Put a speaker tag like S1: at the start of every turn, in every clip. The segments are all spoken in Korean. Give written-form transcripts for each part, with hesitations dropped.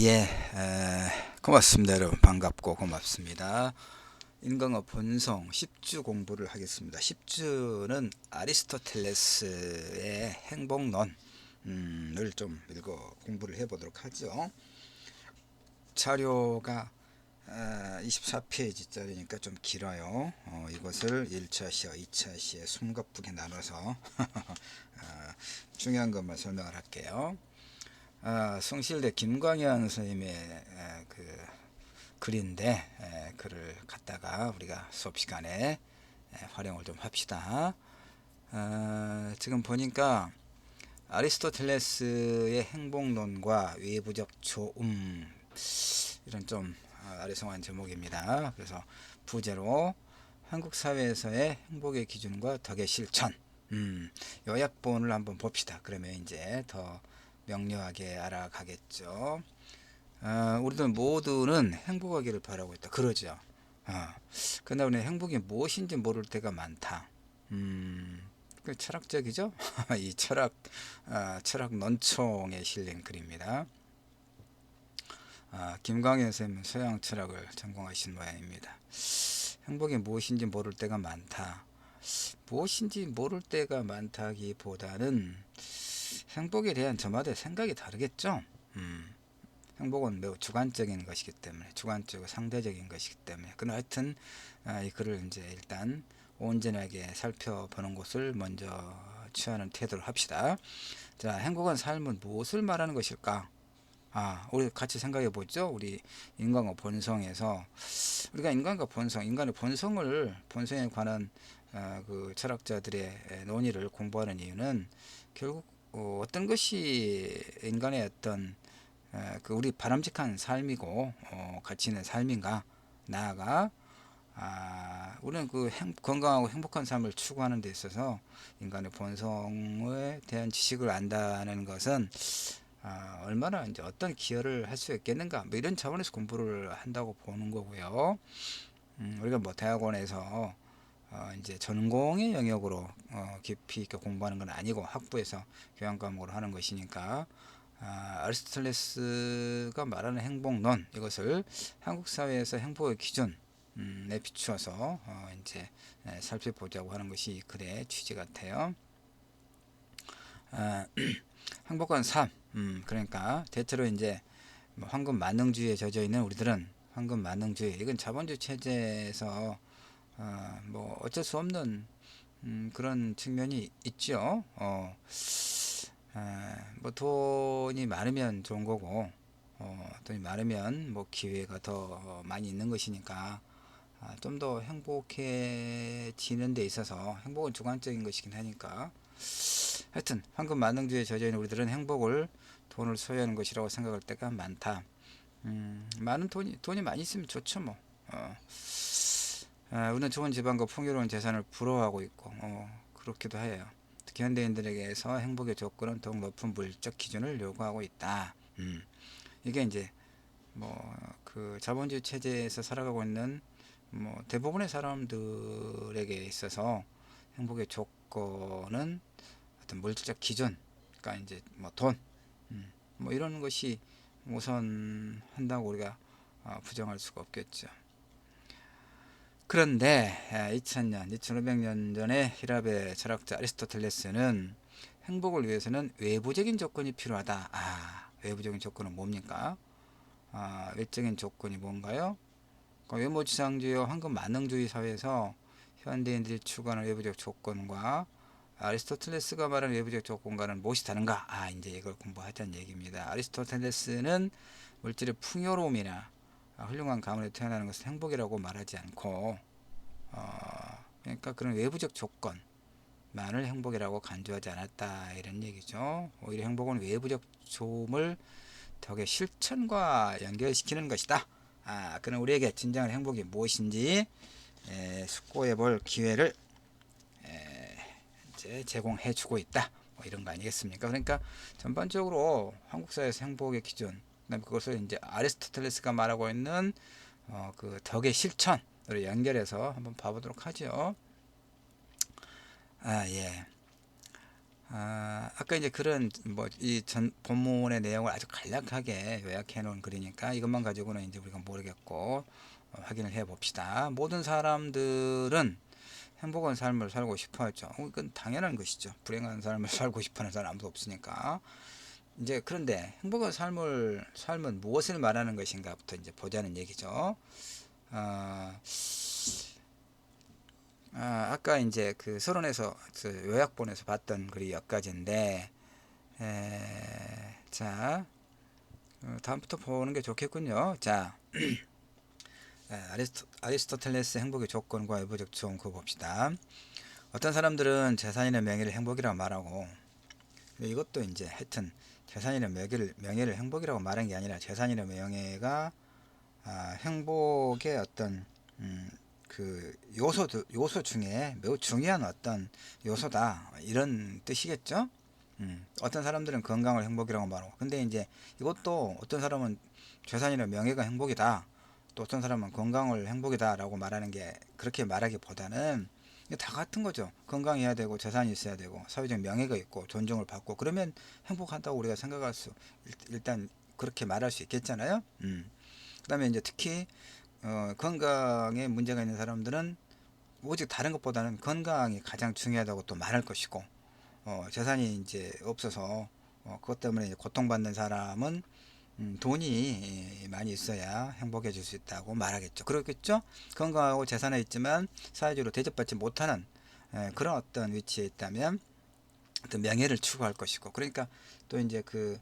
S1: 예, 고맙습니다. 여러분 반갑고 고맙습니다. 인간의 본성 10주 공부를 하겠습니다. 10주는 아리스토텔레스의 행복론을 좀 읽어 공부를 해보도록 하죠. 자료가 24페이지짜리니까 좀 길어요. 이것을 1차 시와 2차 시에 숨가쁘게 나눠서 중요한 것만 설명을 할게요. 숭실대 김광현 선생님의 그 글인데 글을 갖다가 우리가 수업 시간에 활용을 좀 합시다. 지금 보니까 아리스토텔레스의 행복론과 외부적 조음, 이런 좀 아리송한 제목입니다. 그래서 부제로 한국 사회에서의 행복의 기준과 덕의 실천, 요약본을 한번 봅시다. 그러면 이제 더 명료하게 알아가겠죠. 우리들 모두는 행복하기를 바라고 있다. 그러죠. 그러나 우리는 행복이 무엇인지 모를 때가 많다. 그 철학적이죠. 이 철학 논총에 실린 글입니다. 김광현 선생님은 서양 철학을 전공하신 모양입니다. 행복이 무엇인지 모를 때가 많다. 무엇인지 모를 때가 많다기보다는 행복에 대한 저마다의 생각이 다르겠죠. 행복은 매우 주관적인 것이기 때문에, 주관적이고 상대적인 것이기 때문에. 그러나 하여튼 이 글을 이제 일단 온전하게 살펴보는 것을 먼저 취하는 태도를 합시다. 자, 행복한 삶은 무엇을 말하는 것일까? 우리 같이 생각해 보죠. 우리 인간과 본성에서 우리가 인간과 본성, 인간의 본성에 관한 그 철학자들의 논의를 공부하는 이유는 결국 어떤 것이 인간의 어떤 그 우리 바람직한 삶이고 가치 있는 삶인가, 나아가 우리는 그 건강하고 행복한 삶을 추구하는 데 있어서 인간의 본성에 대한 지식을 안다는 것은 얼마나 이제 어떤 기여를 할 수 있겠는가, 뭐 이런 차원에서 공부를 한다고 보는 거고요. 우리가 뭐 대학원에서 이제 전공의 영역으로 깊이 있게 공부하는 건 아니고 학부에서 교양 과목으로 하는 것이니까 아리스토텔레스가 말하는 행복론, 이것을 한국 사회에서 행복의 기준에 비추어서 이제 살펴보자고 하는 것이 이 글의 취지 같아요. 행복한 삶, 그러니까 대체로 이제 황금 만능주의에 젖어 있는 우리들은 황금 만능주의, 이건 자본주의 체제에서 뭐 어쩔 수 없는 그런 측면이 있죠. 뭐 돈이 많으면 좋은 거고, 돈이 많으면 뭐 기회가 더 많이 있는 것이니까 좀 더 행복해지는 데 있어서 행복은 주관적인 것이긴 하니까, 하여튼 황금 만능주의에 젖어 있는 우리들은 행복을 돈을 소유하는 것이라고 생각할 때가 많다. 많은 돈이 많이 있으면 좋죠 뭐. 우리는 좋은 집안과 풍요로운 재산을 부러워하고 있고 그렇기도 해요. 특히 현대인들에게서 행복의 조건은 더욱 높은 물적 기준을 요구하고 있다. 이게 이제 뭐 그 자본주의 체제에서 살아가고 있는 뭐 대부분의 사람들에게 있어서 행복의 조건은 어떤 물질적 기준, 그러니까 이제 뭐 돈, 뭐 이런 것이 우선한다고 우리가 부정할 수가 없겠죠. 그런데 2000년, 2500년 전에 히랍의 철학자 아리스토텔레스는 행복을 위해서는 외부적인 조건이 필요하다. 외부적인 조건은 뭡니까? 외적인 조건이 뭔가요? 외모지상주의와 황금 만능주의 사회에서 현대인들이 추구하는 외부적 조건과 아리스토텔레스가 말하는 외부적 조건과는 무엇이 다른가? 이제 이걸 공부하자는 얘기입니다. 아리스토텔레스는 물질의 풍요로움이나 훌륭한 가문에 태어나는 것은 행복이라고 말하지 않고, 그러니까 그런 외부적 조건만을 행복이라고 간주하지 않았다, 이런 얘기죠. 오히려 행복은 외부적 조음을 덕의 실천과 연결시키는 것이다. 그는 우리에게 진정한 행복이 무엇인지 숙고해 볼 기회를 이제 제공해 주고 있다. 뭐 이런 거 아니겠습니까? 그러니까 전반적으로 한국 사회에서 행복의 기준, 그다음 그것을 이제 아리스토텔레스가 말하고 있는 그 덕의 실천으로 연결해서 한번 봐보도록 하죠. 예. 아까 이제 그런 뭐 이 전 본문의 내용을 아주 간략하게 요약해 놓은 글이니까 이것만 가지고는 이제 우리가 모르겠고 확인을 해 봅시다. 모든 사람들은 행복한 삶을 살고 싶어 했죠. 이건 당연한 것이죠. 불행한 삶을 살고 싶어 하는 사람 아무도 없으니까. 이제 그런데 행복한 삶은 무엇을 말하는 것인가부터 이제 보자는 얘기죠. 아, 아까 이제 그 서론에서 그 요약본에서 봤던 글이 몇 가지인데, 자, 다음부터 보는 게 좋겠군요. 자, 아리스토텔레스 행복의 조건과 외부적 조건 그거 봅시다. 어떤 사람들은 재산이나 명예를 행복이라고 말하고, 이것도 이제 하여튼 재산이나 명예를 행복이라고 말한 게 아니라 재산이나 명예가 행복의 어떤 그 요소 중에 매우 중요한 어떤 요소다 이런 뜻이겠죠. 어떤 사람들은 건강을 행복이라고 말하고, 근데 이제 이것도 어떤 사람은 재산이나 명예가 행복이다, 또 어떤 사람은 건강을 행복이다라고 말하는 게, 그렇게 말하기보다는 이게 다 같은 거죠. 건강해야 되고 재산이 있어야 되고 사회적 명예가 있고 존중을 받고 그러면 행복하다고 우리가 생각할 수, 일단 그렇게 말할 수 있겠잖아요. 그다음에 이제 특히 건강에 문제가 있는 사람들은 오직 다른 것보다는 건강이 가장 중요하다고 또 말할 것이고, 재산이 이제 없어서 그것 때문에 이제 고통받는 사람은 돈이 많이 있어야 행복해질 수 있다고 말하겠죠. 그렇겠죠? 건강하고 재산이 있지만 사회적으로 대접받지 못하는 그런 어떤 위치에 있다면 어떤 명예를 추구할 것이고, 그러니까 또 이제 그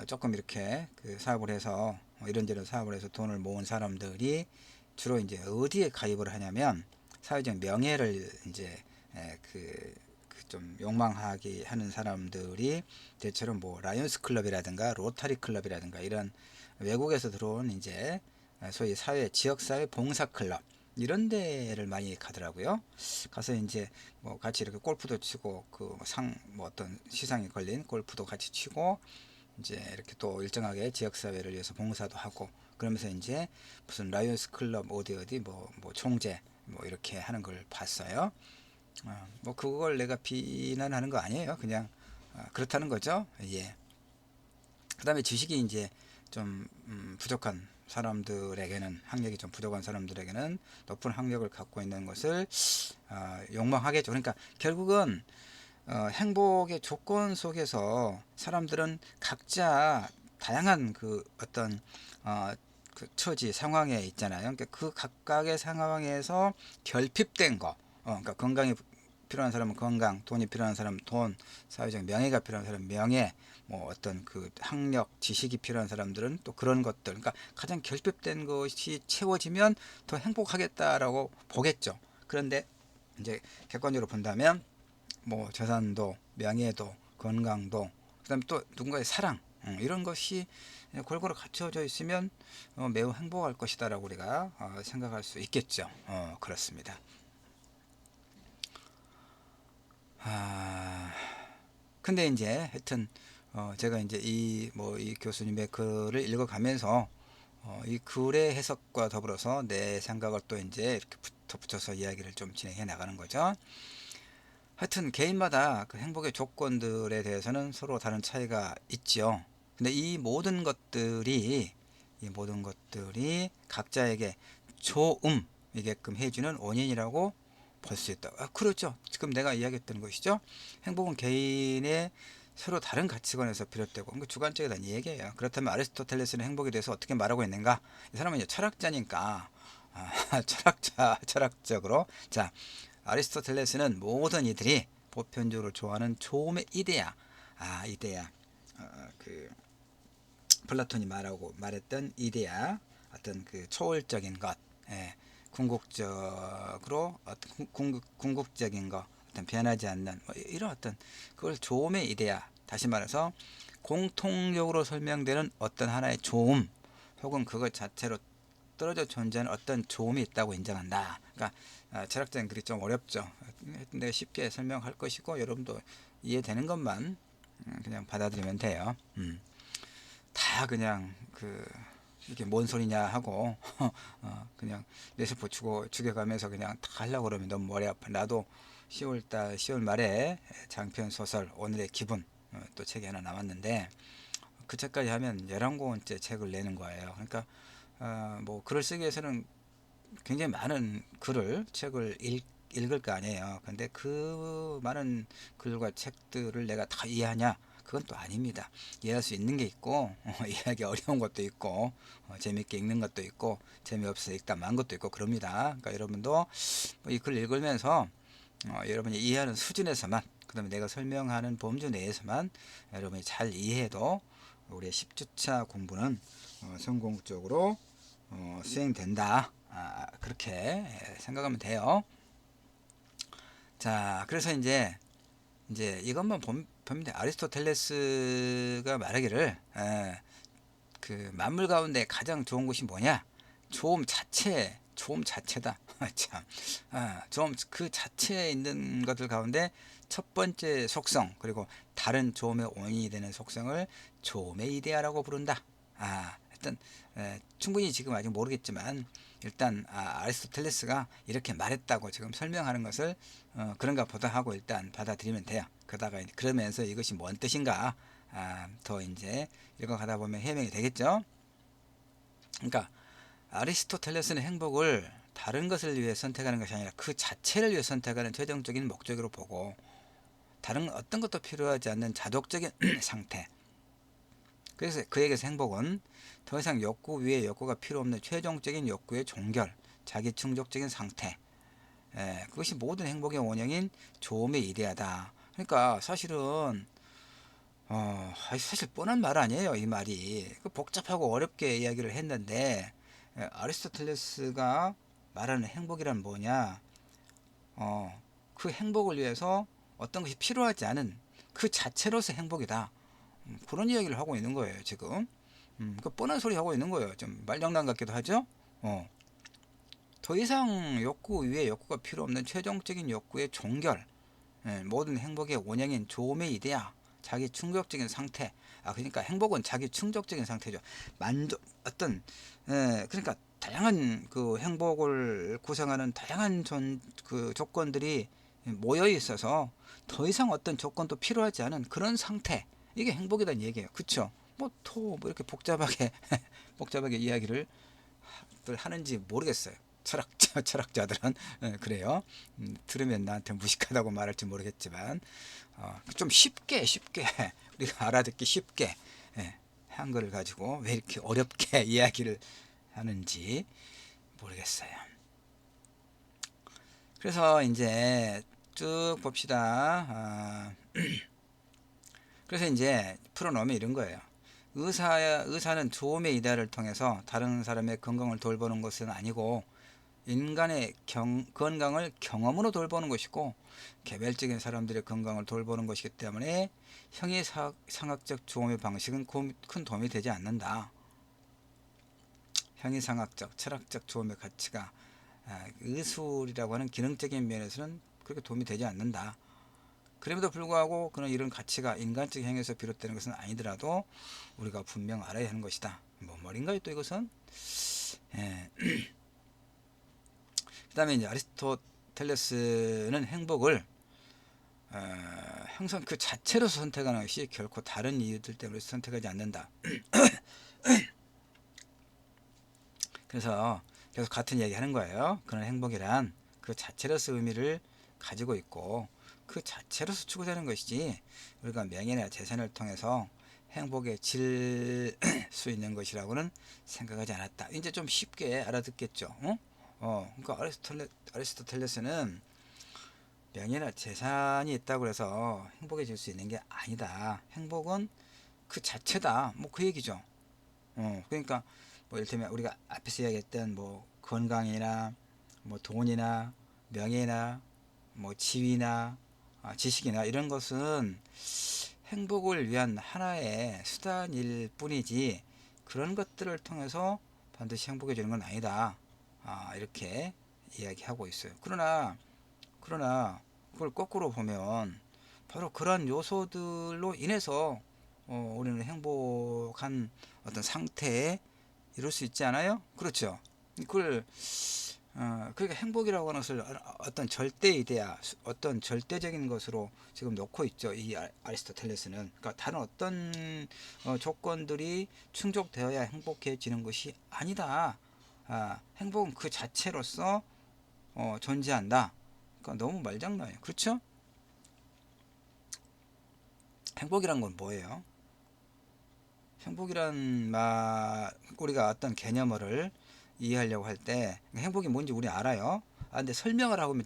S1: 조금 이렇게 그 사업을 해서 이런저런 사업을 해서 돈을 모은 사람들이 주로 이제 어디에 가입을 하냐면, 사회적 명예를 이제 그 좀 욕망하게 하는 사람들이 대체로 뭐 라이온스 클럽이라든가 로타리 클럽이라든가 이런 외국에서 들어온 이제 소위 지역사회 봉사 클럽 이런 데를 많이 가더라고요. 가서 이제 뭐 같이 이렇게 골프도 치고 그 뭐 어떤 시상에 걸린 골프도 같이 치고, 이제 이렇게 또 일정하게 지역사회를 위해서 봉사도 하고, 그러면서 이제 무슨 라이온스 클럽 어디 뭐 총재 뭐 이렇게 하는 걸 봤어요. 뭐 그걸 내가 비난하는 거 아니에요. 그냥 그렇다는 거죠. 예. 그다음에 지식이 이제 좀 부족한 사람들에게는, 학력이 좀 부족한 사람들에게는 높은 학력을 갖고 있는 것을 욕망하겠죠. 그러니까 결국은 행복의 조건 속에서 사람들은 각자 다양한 그 어떤 그 처지 상황에 있잖아요. 그러니까 그 각각의 상황에서 결핍된 거, 그러니까 건강이 필요한 사람은 건강, 돈이 필요한 사람은 돈, 사회적 명예가 필요한 사람은 명예, 뭐 어떤 그 학력, 지식이 필요한 사람들은 또 그런 것들, 그러니까 가장 결핍된 것이 채워지면 더 행복하겠다라고 보겠죠. 그런데 이제 객관적으로 본다면 뭐 재산도, 명예도, 건강도, 그다음에 또 누군가의 사랑, 이런 것이 골고루 갖춰져 있으면 매우 행복할 것이다라고 우리가 생각할 수 있겠죠. 그렇습니다. 근데 이제 하여튼 제가 이제 이 교수님의 글을 읽어가면서 이 글의 해석과 더불어서 내 생각을 또 이제 이렇게 덧붙여서 이야기를 좀 진행해 나가는 거죠. 하여튼 개인마다 그 행복의 조건들에 대해서는 서로 다른 차이가 있지요. 근데 이 모든 것들이 각자에게 좋음이게끔 해주는 원인이라고 볼 수 있다. 그렇죠. 지금 내가 이야기했던 것이죠. 행복은 개인의 서로 다른 가치관에서 비롯되고, 그 주관적이라는 얘기예요. 그렇다면 아리스토텔레스는 행복에 대해서 어떻게 말하고 있는가? 이 사람은 이제 철학자니까 철학적으로, 자, 아리스토텔레스는 모든 이들이 보편적으로 좋아하는 좋음의 이데아, 이데아, 그 플라톤이 말했던 이데아, 어떤 그 초월적인 것, 궁극적으로 어떤 궁극적인 것, 어떤 변하지 않는 뭐 이런 어떤 그걸 좋음의 이데아, 다시 말해서 공통적으로 설명되는 어떤 하나의 좋음, 혹은 그것 자체로 떨어져 존재하는 어떤 좋음이 있다고 인정한다. 그러니까 철학적인 글이 좀 어렵죠. 내가 쉽게 설명할 것이고 여러분도 이해되는 것만 그냥 받아들이면 돼요. 다 그냥 이게 뭔 소리냐 하고 그냥 뇌세포 죽여가면서 그냥 다 하려고 그러면 너무 머리 아파. 나도 10월 말에 장편 소설 오늘의 기분 또 책이 하나 남았는데 그 책까지 하면 11권째 책을 내는 거예요. 그러니까 뭐 글을 쓰기 위해서는 굉장히 많은 책을 읽을 거 아니에요. 근데 그 많은 글과 책들을 내가 다 이해하냐? 그건 또 아닙니다. 이해할 수 있는 게 있고 이해하기 어려운 것도 있고 재밌게 읽는 것도 있고 재미없어서 읽다 만 것도 있고 그럽니다. 그러니까 여러분도 이 글 읽으면서 여러분이 이해하는 수준에서만, 그 다음에 내가 설명하는 범주 내에서만 여러분이 잘 이해해도 우리의 10주차 공부는 성공적으로 수행된다. 그렇게 생각하면 돼요. 자, 그래서 이제 이것만 보면 돼. 아리스토텔레스가 말하기를 그 만물 가운데 가장 좋은 것이 뭐냐? 조음 자체다. 참, 조음 그 자체에 있는 것들 가운데 첫 번째 속성, 그리고 다른 조음의 원인이 되는 속성을 조음의 이데아라고 부른다. 일단 충분히 지금 아직 모르겠지만 일단 아리스토텔레스가 이렇게 말했다고 지금 설명하는 것을 그런가 보다 하고 일단 받아들이면 돼요. 그러면서 이것이 뭔 뜻인가 더 이제 읽어가다 보면 해명이 되겠죠. 그러니까 아리스토텔레스는 행복을 다른 것을 위해 선택하는 것이 아니라 그 자체를 위해 선택하는 최종적인 목적으로 보고, 다른 어떤 것도 필요하지 않는 자독적인 상태. 그래서 그에게서 행복은 더 이상 욕구 위에 욕구가 필요 없는 최종적인 욕구의 종결, 자기 충족적인 상태. 그것이 모든 행복의 원형인 조음의 이데아다. 그러니까 사실은 사실 뻔한 말 아니에요, 이 말이. 복잡하고 어렵게 이야기를 했는데 아리스토텔레스가 말하는 행복이란 뭐냐? 그 행복을 위해서 어떤 것이 필요하지 않은 그 자체로서 행복이다. 그런 이야기를 하고 있는 거예요, 지금. 그 뻔한 소리 하고 있는 거예요. 좀 말장난 같기도 하죠. 더 이상 욕구 위에 욕구가 필요 없는 최종적인 욕구의 종결, 모든 행복의 원형인 조음의 이데아, 자기 충족적인 상태. 그러니까 행복은 자기 충족적인 상태죠. 그러니까 다양한 그 행복을 구성하는 다양한 그 조건들이 모여 있어서 더 이상 어떤 조건도 필요하지 않은 그런 상태. 이게 행복이라는 얘기예요. 그쵸? 뭐 이렇게 복잡하게 복잡하게 이야기를 하는지 모르겠어요. 철학자들은 그래요. 들으면 나한테 무식하다고 말할지 모르겠지만 좀 쉽게 우리가 알아듣기 쉽게 한글을 가지고 왜 이렇게 어렵게 이야기를 하는지 모르겠어요. 그래서 이제 쭉 봅시다. 그래서 이제 풀어놓으면 이런 거예요. 의사는 조음의 이데아를 통해서 다른 사람의 건강을 돌보는 것은 아니고 인간의 건강을 경험으로 돌보는 것이고 개별적인 사람들의 건강을 돌보는 것이기 때문에 형이상학적 조음의 방식은 큰 도움이 되지 않는다. 형이상학적, 철학적 조음의 가치가 의술이라고 하는 기능적인 면에서는 그렇게 도움이 되지 않는다. 그럼에도 불구하고 그런 이런 가치가 인간적 행위에서 비롯되는 것은 아니더라도 우리가 분명 알아야 하는 것이다. 뭔 말인가요 또 이것은? 그 다음에 이제 아리스토텔레스는 행복을 항상 그 자체로서 선택하는 것이 결코 다른 이유들 때문에 선택하지 않는다. 그래서 계속 같은 얘기 하는 거예요. 그런 행복이란 그 자체로서 의미를 가지고 있고 그 자체로서 추구되는 것이지 우리가 명예나 재산을 통해서 행복에 질 수 있는 것이라고는 생각하지 않았다. 이제 좀 쉽게 알아듣겠죠. 그러니까 아리스토텔레스는 명예나 재산이 있다고 해서 행복해질 수 있는 게 아니다. 행복은 그 자체다. 뭐 그 얘기죠. 그러니까 뭐 이를테면 우리가 앞에서 이야기했던 뭐 건강이나 뭐 돈이나 명예나 뭐 지위나 지식이나 이런 것은 행복을 위한 하나의 수단일 뿐이지 그런 것들을 통해서 반드시 행복해지는 건 아니다. 이렇게 이야기하고 있어요. 그러나 그걸 거꾸로 보면 바로 그런 요소들로 인해서 우리는 행복한 어떤 상태에 이룰 수 있지 않아요? 그렇죠. 그걸 그러니까 행복이라고 하는 것을 어떤 절대 이데아, 어떤 절대적인 것으로 지금 놓고 있죠. 이 아리스토텔레스는. 그러니까 다른 어떤 조건들이 충족되어야 행복해지는 것이 아니다. 행복은 그 자체로서 존재한다. 그러니까 너무 말장난이에요. 그렇죠? 행복이란 건 뭐예요? 행복이란 우리가 어떤 개념을 이해하려고 할 때 행복이 뭔지 우리 알아요. 근데 설명을 하고 하면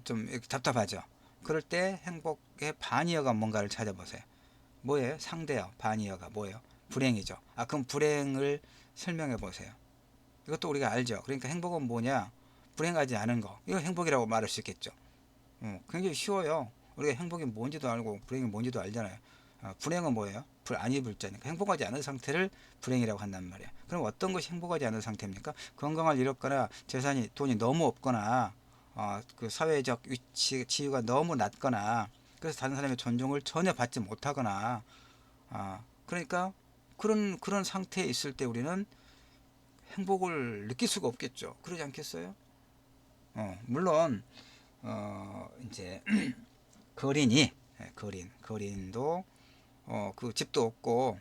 S1: 좀 답답하죠. 그럴 때 행복의 반의어가 뭔가를 찾아보세요. 뭐예요? 상대어, 반의어가 뭐예요? 불행이죠. 그럼 불행을 설명해 보세요. 이것도 우리가 알죠. 그러니까 행복은 뭐냐? 불행하지 않은 거. 이거 행복이라고 말할 수 있겠죠. 굉장히 쉬워요. 우리가 행복이 뭔지도 알고 불행이 뭔지도 알잖아요. 불행은 뭐예요? 불안이 불자니까 행복하지 않은 상태를 불행이라고 한단 말이에요. 그럼 어떤 것이 행복하지 않은 상태입니까? 건강을 잃었거나 돈이 너무 없거나 그 사회적 위치 지위가 너무 낮거나 그래서 다른 사람의 존중을 전혀 받지 못하거나 그러니까 그런 상태에 있을 때 우리는 행복을 느낄 수가 없겠죠. 그러지 않겠어요? 물론 이제 거린이 거린도 그 집도 없고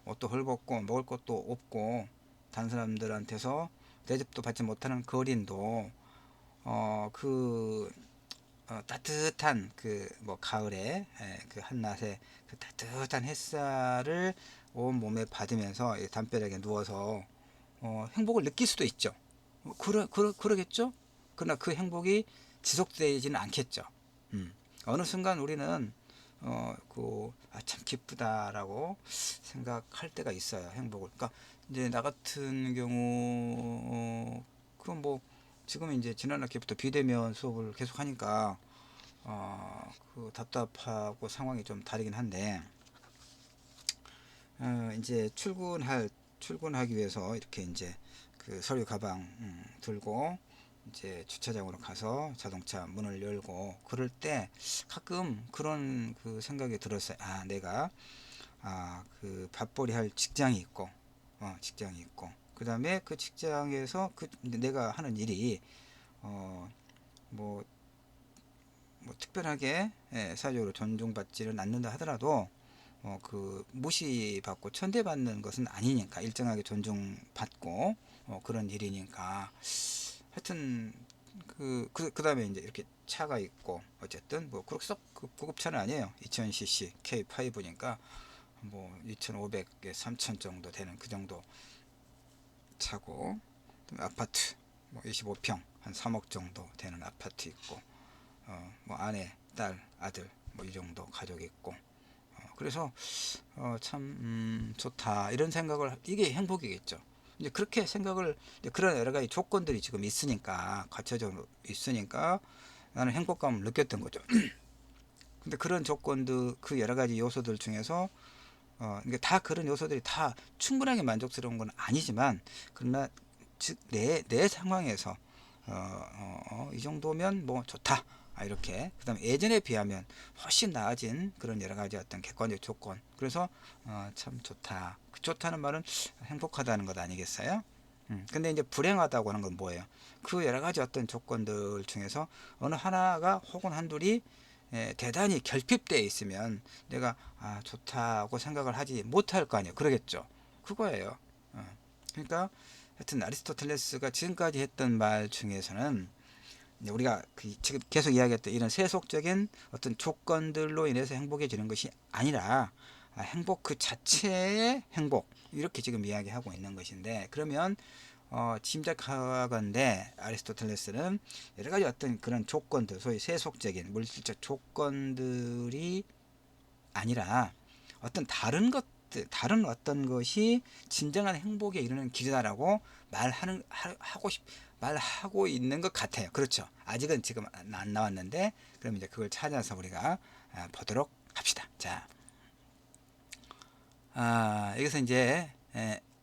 S1: 옷도 헐벗고 먹을 것도 없고 다른 사람들한테서 대접도 받지 못하는 거린도 그 따뜻한 그 뭐 가을에 그 한낮에 그 따뜻한 햇살을 온 몸에 받으면서 담벼락에 누워서 행복을 느낄 수도 있죠. 그러겠죠? 그러나 그 행복이 지속되지는 않겠죠. 어느 순간 우리는 참 기쁘다라고 생각할 때가 있어요. 행복을. 그러니까 이제 나 같은 경우 그건 뭐 지금 이제 지난 학기부터 비대면 수업을 계속 하니까 그 답답하고 상황이 좀 다르긴 한데 이제 출근하기 위해서 이렇게 이제 그 서류 가방 들고 이제 주차장으로 가서 자동차 문을 열고 그럴 때 가끔 그런 그 생각이 들었어요. 내가 그 밥벌이 할 직장이 있고 그 다음에 그 직장에서 내가 하는 일이 뭐 특별하게 사회적으로 존중받지는 않는다 하더라도 그 무시받고 천대받는 것은 아니니까 일정하게 존중받고 그런 일이니까 하여튼 그 다음에 이제 이렇게 차가 있고 어쨌든 뭐 그렇게 썩 고급차는 아니에요. 2000cc K5니까 뭐 2500에 3000 정도 되는 그 정도 차고 아파트 뭐 25평 한 3억 정도 되는 아파트 있고 뭐 아내 딸 아들 뭐 이 정도 가족 있고 그래서 참 좋다 이런 생각을 이게 행복이겠죠. 이제 그렇게 생각을 이제 그런 여러 가지 조건들이 지금 있으니까 갖춰져 있으니까 나는 행복감을 느꼈던 거죠. 근데 그런 조건들 그 여러 가지 요소들 중에서 이게 다 그런 요소들이 다 충분하게 만족스러운 건 아니지만 그러나 즉 내 상황에서 이 정도면 뭐 좋다. 이렇게 그다음에 예전에 비하면 훨씬 나아진 그런 여러 가지 어떤 객관적 조건 그래서 참 좋다. 그 좋다는 말은 행복하다는 것 아니겠어요? 근데 이제 불행하다고 하는 건 뭐예요? 그 여러 가지 어떤 조건들 중에서 어느 하나가 혹은 한둘이 대단히 결핍되어 있으면 내가 좋다고 생각을 하지 못할 거 아니에요. 그러겠죠. 그거예요. 그러니까 하여튼 아리스토텔레스가 지금까지 했던 말 중에서는 우리가 지금 계속 이야기했던 이런 세속적인 어떤 조건들로 인해서 행복해지는 것이 아니라 행복 그 자체의 행복 이렇게 지금 이야기하고 있는 것인데 그러면 짐작하건대 아리스토텔레스는 여러 가지 어떤 그런 조건들 소위 세속적인 물질적 조건들이 아니라 어떤 다른 것들 다른 어떤 것이 진정한 행복에 이르는 길이다라고 말하고 있는 것 같아요. 그렇죠. 아직은 지금 안 나왔는데 그럼 이제 그걸 찾아서 우리가 보도록 합시다. 자, 여기서 이제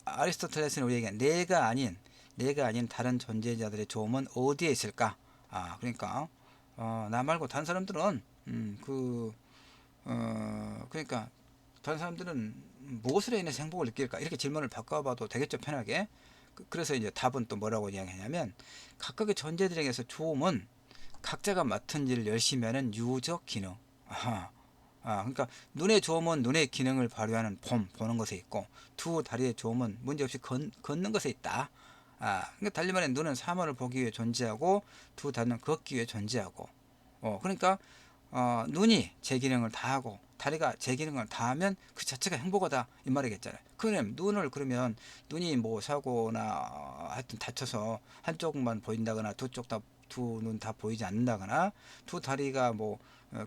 S1: 아리스토텔레스는 우리에게 내가 아닌 다른 존재자들의 조음은 어디에 있을까? 그러니까 나 말고 다른 사람들은 그러니까 다른 사람들은 무엇으로 인해서 행복을 느낄까? 이렇게 질문을 바꿔봐도 되겠죠, 편하게. 그래서 이제 답은 또 뭐라고 이야기하냐면 각각의 존재들에게서 좋음은 각자가 맡은 일을 열심히 하는 유적 기능. 아하. 그러니까 눈의 좋음은 눈의 기능을 발휘하는 보는 것에 있고 두 다리의 좋음은 문제없이 걷는 것에 있다. 그러니까 달리 말해 눈은 사물을 보기 위해 존재하고 두 다리는 걷기 위해 존재하고. 그러니까 눈이 제 기능을 다하고 다리가 제 기능을 다하면 그 자체가 행복하다 이 말이겠잖아요. 그럼 눈을 그러면 눈이 뭐 사고나 하여튼 다쳐서 한쪽만 보인다거나 두 눈 다 보이지 않는다거나 두 다리가 뭐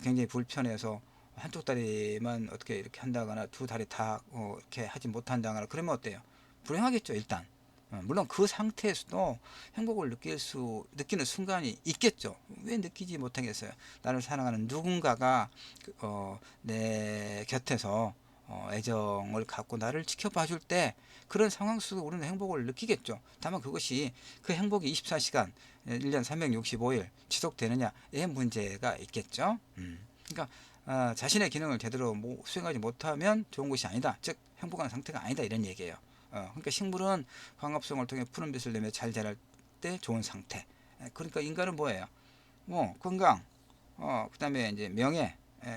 S1: 굉장히 불편해서 한쪽 다리만 어떻게 이렇게 한다거나 두 다리 다 이렇게 하지 못한다거나 그러면 어때요? 불행하겠죠 일단. 물론 그 상태에서도 행복을 느끼는 순간이 있겠죠. 왜 느끼지 못하겠어요? 나를 사랑하는 누군가가 내 곁에서 애정을 갖고 나를 지켜봐 줄 때 그런 상황 속에서 우리는 행복을 느끼겠죠. 다만 그것이 그 행복이 24시간 1년 365일 지속되느냐의 문제가 있겠죠. 그러니까 자신의 기능을 제대로 수행하지 못하면 좋은 것이 아니다. 즉 행복한 상태가 아니다 이런 얘기예요. 그러니까 식물은 광합성을 통해 푸른 빛을 내며 잘 자랄 때 좋은 상태. 그러니까 인간은 뭐예요? 뭐 건강, 그다음에 이제 명예,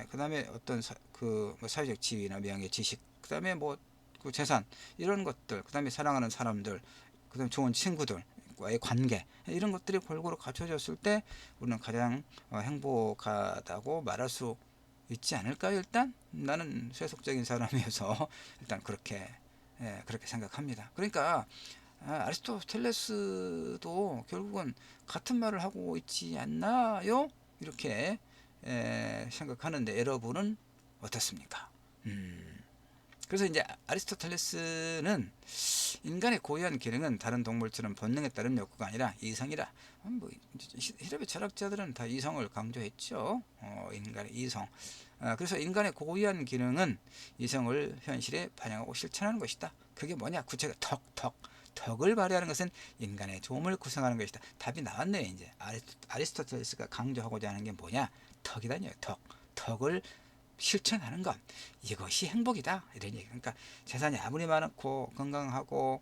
S1: 그다음에 어떤 뭐 사회적 지위나 명예, 지식, 그다음에 뭐 그 재산 이런 것들, 그다음에 사랑하는 사람들, 그다음에 좋은 친구들과의 관계 이런 것들이 골고루 갖춰졌을 때 우리는 가장 행복하다고 말할 수 있지 않을까요? 일단 나는 세속적인 사람이어서 일단 그렇게 생각합니다. 그러니까 아리스토텔레스도 결국은 같은 말을 하고 있지 않나요? 이렇게 생각하는데 여러분은 어떻습니까? 그래서 이제 아리스토텔레스는 인간의 고유한 기능은 다른 동물처럼 본능에 따른 욕구가 아니라 이성이라. 뭐 히랍의 철학자들은 다 이성을 강조했죠. 인간의 이성. 그래서 인간의 고유한 기능은 이성을 현실에 반영하고 실천하는 것이다. 그게 뭐냐? 구체가 덕을 발휘하는 것은 인간의 조음을 구성하는 것이다. 답이 나왔네요. 이제 아리스토텔레스가 강조하고자 하는 게 뭐냐? 덕이다니요. 덕을 실천하는 것, 이것이 행복이다 이런 얘기. 그러니까 재산이 아무리 많고 건강하고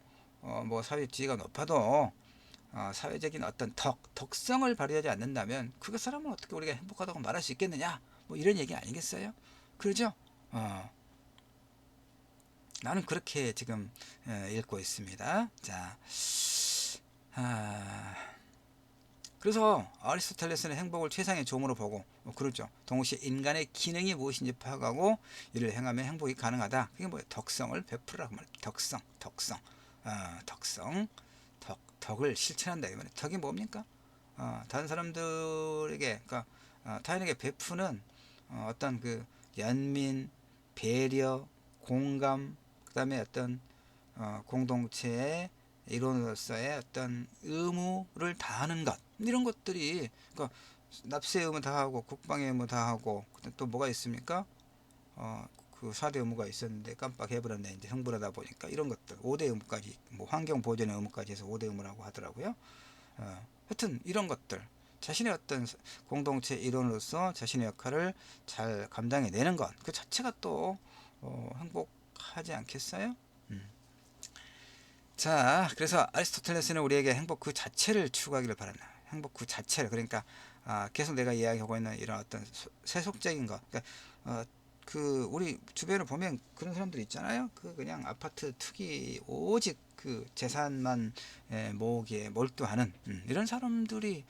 S1: 뭐 사회 지위가 높아도 사회적인 어떤 덕성을 발휘하지 않는다면 그 사람은 어떻게 우리가 행복하다고 말할 수 있겠느냐, 뭐 이런 얘기 아니겠어요? 그러죠? 나는 그렇게 지금 읽고 있습니다. 자, 그래서 아리스토텔레스는 행복을 최상의 조음으로 보고 그렇죠. 동시에 인간의 기능이 무엇인지 파악하고 이를 행하면 행복이 가능하다. 그게 뭐예요? 덕성을 베풀으라고 말해요. 덕을 실천한다. 이 말이에요. 덕이 뭡니까? 다른 사람들에게, 그러니까 타인에게 베푸는 어떤 그 연민, 배려, 공감, 그다음에 어떤 공동체의 이론으로서의 어떤 의무를 다하는 것, 이런 것들이, 그러니까 납세 의무 다하고 국방의 의무 다하고 또 뭐가 있습니까? 그 4대 의무가 있었는데 깜빡해버렸네. 이제 흥분하다 보니까 이런 것들 5대 의무까지, 뭐 환경 보존의 의무까지 해서 5대 의무라고 하더라고요. 하여튼 이런 것들, 자신의 어떤 공동체 일원으로서 자신의 역할을 잘 감당해내는 것, 그 자체가 또 행복하지 않겠어요? 자, 그래서 아리스토텔레스는 우리에게 행복 그 자체를 추구하기를 바란다. 행복 그 자체를, 그러니까 계속 내가 이야기하고 있는 이런 어떤 세속적인 것, 그러니까 그 우리 주변을 보면 그런 사람들 있잖아요. 그 그냥 아파트 투기 오직 그 재산만 모으기에 몰두하는 이런 사람들이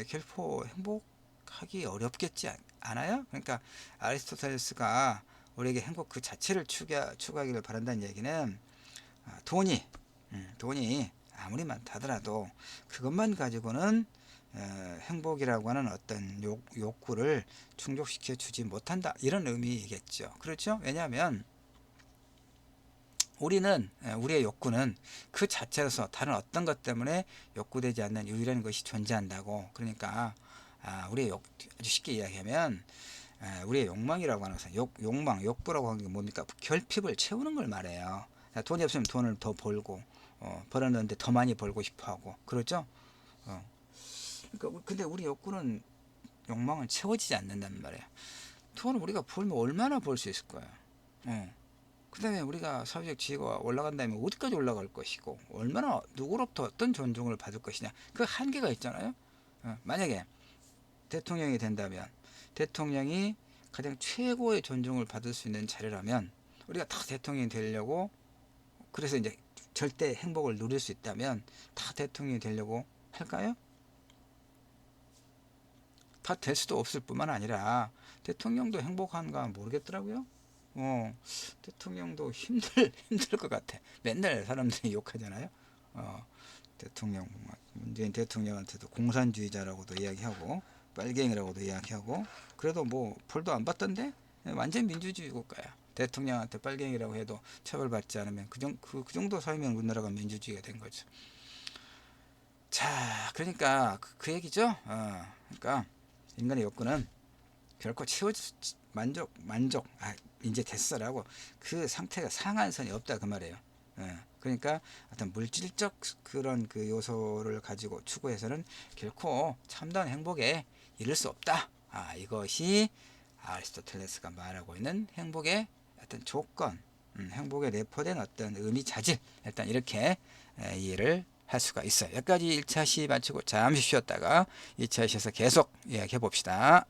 S1: 결코 행복하기 어렵겠지 않아요? 그러니까 아리스토텔레스가 우리에게 행복 그 자체를 추구하기를 바란다는 얘기는 돈이 아무리 많다더라도 그것만 가지고는 행복이라고 하는 어떤 욕구를 충족시켜 주지 못한다, 이런 의미겠죠. 그렇죠? 왜냐하면 우리의 욕구는 그 자체로서 다른 어떤 것 때문에 욕구되지 않는 유일한 것이 존재한다고. 그러니까 우리의 아주 쉽게 이야기하면 우리의 욕망이라고 하는 것은 욕구라고 하는 게 뭡니까? 결핍을 채우는 걸 말해요. 돈이 없으면 돈을 더 벌고 벌었는데 더 많이 벌고 싶어하고 그렇죠. 그러니까 근데 우리 욕망은 채워지지 않는단 말이에요. 돈을 우리가 벌면 얼마나 벌 수 있을 거예요. 그 다음에 우리가 사회적 지위가 올라간다면 어디까지 올라갈 것이고 얼마나 누구로부터 어떤 존중을 받을 것이냐, 그 한계가 있잖아요. 만약에 대통령이 된다면 대통령이 가장 최고의 존중을 받을 수 있는 자리라면 우리가 다 대통령이 되려고, 그래서 이제 절대 행복을 누릴 수 있다면 다 대통령이 되려고 할까요? 다 될 수도 없을 뿐만 아니라 대통령도 행복한가 모르겠더라고요. 대통령도 힘들 것 같아. 맨날 사람들이 욕하잖아요. 대통령, 문재인 대통령한테도 공산주의자라고도 이야기하고 빨갱이라고도 이야기하고, 그래도 뭐 벌도 안 받던데 완전 민주주의 국가야. 대통령한테 빨갱이라고 해도 처벌받지 않으면 그 정도 사회면 우리나라가 민주주의가 된 거죠. 자, 그러니까 그 얘기죠. 그러니까 인간의 욕구는 결코 만족, 이제 됐어라고 그 상태가 상한선이 없다, 그 말이에요. 그러니까 어떤 물질적 그런 그 요소를 가지고 추구해서는 결코 참다운 행복에 이를 수 없다. 이것이 아리스토텔레스가 말하고 있는 행복의 어떤 조건, 행복에 내포된 어떤 의미 자질, 일단 이렇게 이해를 할 수가 있어요. 여기까지 1차 시 마치고 잠시 쉬었다가 2차 시에서 계속 이야기해 봅시다.